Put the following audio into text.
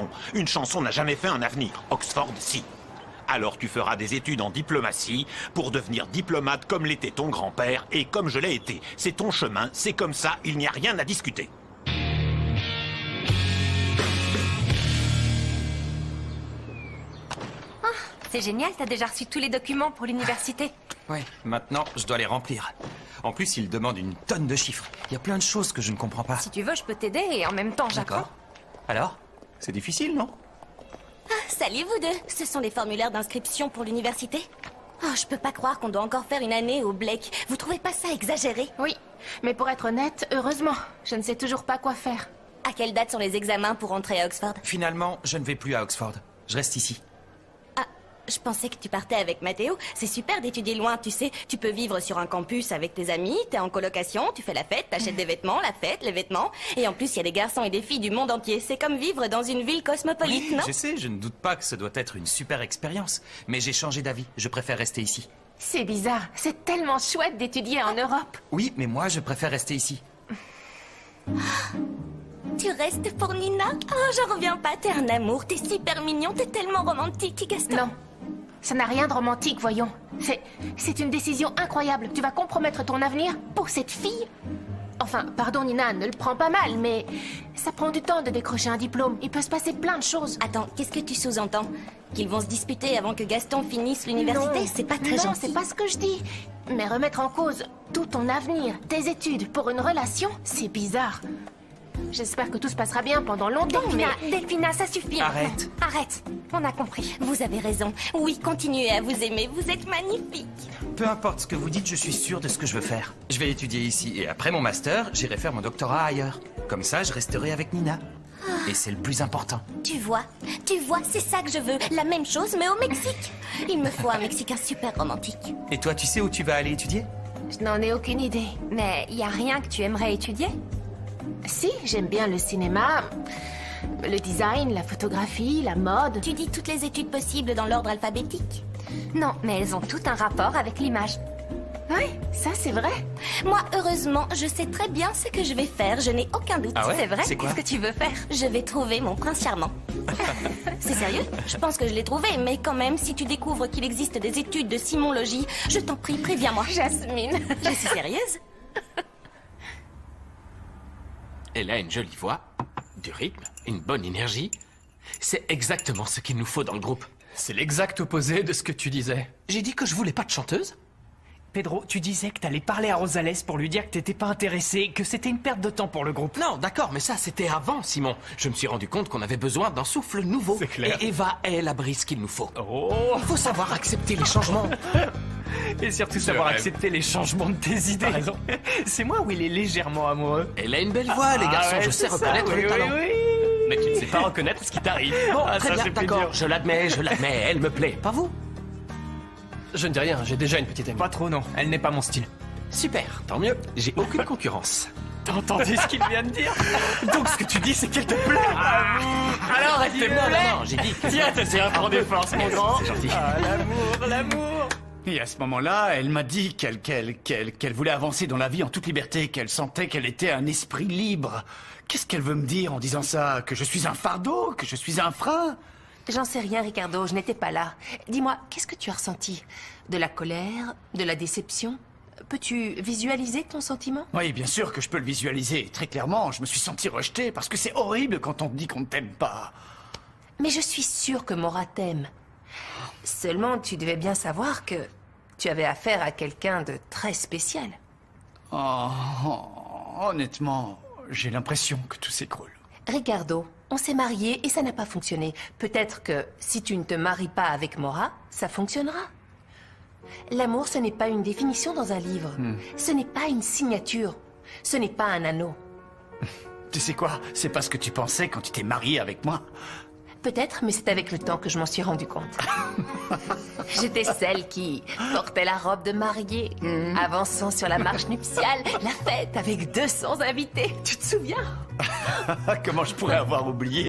non. Une chanson n'a jamais fait un avenir. Oxford, si. Alors tu feras des études en diplomatie pour devenir diplomate comme l'était ton grand-père et comme je l'ai été. C'est ton chemin, c'est comme ça, il n'y a rien à discuter. C'est génial, t'as déjà reçu tous les documents pour l'université. Ouais, maintenant, je dois les remplir. En plus, il demande une tonne de chiffres. Il y a plein de choses que je ne comprends pas. Si tu veux, je peux t'aider et en même temps, j'apprends. D'accord. Alors? C'est difficile, non? Salut vous deux. Ce sont les formulaires d'inscription pour l'université. Oh, je peux pas croire qu'on doit encore faire une année au Blake. Vous trouvez pas ça exagéré? Oui, mais pour être honnête, heureusement, je ne sais toujours pas quoi faire. À quelle date sont les examens pour entrer à Oxford? Finalement, je ne vais plus à Oxford. Je reste ici. Je pensais que tu partais avec Mathéo. C'est super d'étudier loin, tu sais. Tu peux vivre sur un campus avec tes amis, t'es en colocation, tu fais la fête, t'achètes des vêtements, la fête, les vêtements. Et en plus, il y a des garçons et des filles du monde entier. C'est comme vivre dans une ville cosmopolite, Oui, non? je sais, je ne doute pas que ce doit être une super expérience. Mais j'ai changé d'avis. Je préfère rester ici. C'est bizarre, c'est tellement chouette d'étudier en Europe. Oui, mais moi, je préfère rester ici. Tu restes pour Nina? Oh, j'en reviens pas. T'es un amour, t'es super mignon, t'es tellement romantique, Gaston. Non, ça n'a rien de romantique, voyons. C'est une décision incroyable. Tu vas compromettre ton avenir pour cette fille? Enfin, pardon Nina, ne le prends pas mal, mais ça prend du temps de décrocher un diplôme. Il peut se passer plein de choses. Attends, qu'est-ce que tu sous-entends? Qu'ils vont se disputer avant que Gaston finisse l'université? Non. C'est pas très Non, gentil. c'est pas ce que je dis. Mais remettre en cause tout ton avenir, tes études, pour une relation, c'est bizarre. J'espère que tout se passera bien pendant longtemps, mais... Delphina, ça suffit. Arrête. maintenant. Arrête. On a compris. Vous avez raison. Oui, continuez à vous aimer. Vous êtes magnifique. Peu importe ce que vous dites, je suis sûr de ce que je veux faire. Je vais étudier ici et après mon master, j'irai faire mon doctorat ailleurs. Comme ça, je resterai avec Nina. Et c'est le plus important. Tu vois, c'est ça que je veux. La même chose, mais au Mexique. Il me faut un Mexicain super romantique. Et toi, tu sais où tu vas aller étudier? Je n'en ai aucune idée. Mais y a rien que tu aimerais étudier? Si, j'aime bien le cinéma, le design, la photographie, la mode. Tu dis toutes les études possibles dans l'ordre alphabétique? Non, mais elles ont tout un rapport avec l'image. Oui, ça c'est vrai. Moi, heureusement, je sais très bien ce que je vais faire. Je n'ai aucun doute. Ah ouais? C'est vrai? C'est quoi? Qu'est-ce que tu veux faire? Je vais trouver mon prince charmant. C'est sérieux? Je pense que je l'ai trouvé, mais quand même, si tu découvres qu'il existe des études de simologie, je t'en prie, préviens-moi. Jasmine. Je suis sérieuse? Elle a une jolie voix, du rythme, une bonne énergie. C'est exactement ce qu'il nous faut dans le groupe. C'est l'exact opposé de ce que tu disais. J'ai dit que je voulais pas de chanteuse. Pedro, tu disais que t'allais parler à Rosales pour lui dire que t'étais pas intéressé, que c'était une perte de temps pour le groupe. Non, d'accord, mais ça c'était avant, Simon. Je me suis rendu compte qu'on avait besoin d'un souffle nouveau. C'est clair. Et Eva est la brise qu'il nous faut. Oh. Il faut savoir accepter les changements. Et surtout savoir rêve. accepter les changements de tes idées. T'as raison. C'est moi où il est légèrement amoureux. Elle a une belle voix, les garçons, Ah ouais, je sais c'est ça, reconnaître oui, le talent. Oui, oui. Mais tu ne sais pas reconnaître ce qui t'arrive. Bon, Ah, très ça, bien, c'est plus d'accord, dur. je l'admets, elle me plaît. Pas vous? Je ne dis rien, j'ai déjà une petite amie. Pas trop, non. Elle n'est pas mon style. Super, tant mieux, j'ai aucune concurrence. T'as entendu ce qu'il vient de dire? Donc ce que tu dis, c'est qu'elle te plaît. Alors, arrêtez-moi, non, j'ai dit que... Tiens, t'as un prend des forces, mon grand. C'est gentil. Ah, l'amour, l'amour. Et à ce moment-là, elle m'a dit qu'elle voulait avancer dans la vie en toute liberté, qu'elle sentait qu'elle était un esprit libre. Qu'est-ce qu'elle veut me dire en disant ça? Que je suis un fardeau? Que je suis un frein? J'en sais rien, Ricardo, je n'étais pas là. Dis-moi, qu'est-ce que tu as ressenti? De la colère? De la déception? Peux-tu visualiser ton sentiment? Oui, bien sûr que je peux le visualiser. Très clairement, je me suis senti rejeté parce que c'est horrible quand on te dit qu'on ne t'aime pas. Mais je suis sûre que Maura t'aime. Seulement, tu devais bien savoir que tu avais affaire à quelqu'un de très spécial. Oh, honnêtement, j'ai l'impression que tout s'écroule. Ricardo, on s'est mariés et ça n'a pas fonctionné. Peut-être que si tu ne te maries pas avec Maura, ça fonctionnera. L'amour, ce n'est pas une définition dans un livre. Ce n'est pas une signature. Ce n'est pas un anneau. Tu sais quoi? C'est pas ce que tu pensais quand tu t'es marié avec moi. Peut-être, mais c'est avec le temps que je m'en suis rendu compte. J'étais celle qui portait la robe de mariée, avançant sur la marche nuptiale, la fête avec 200 invités. Tu te souviens? Comment je pourrais avoir oublié?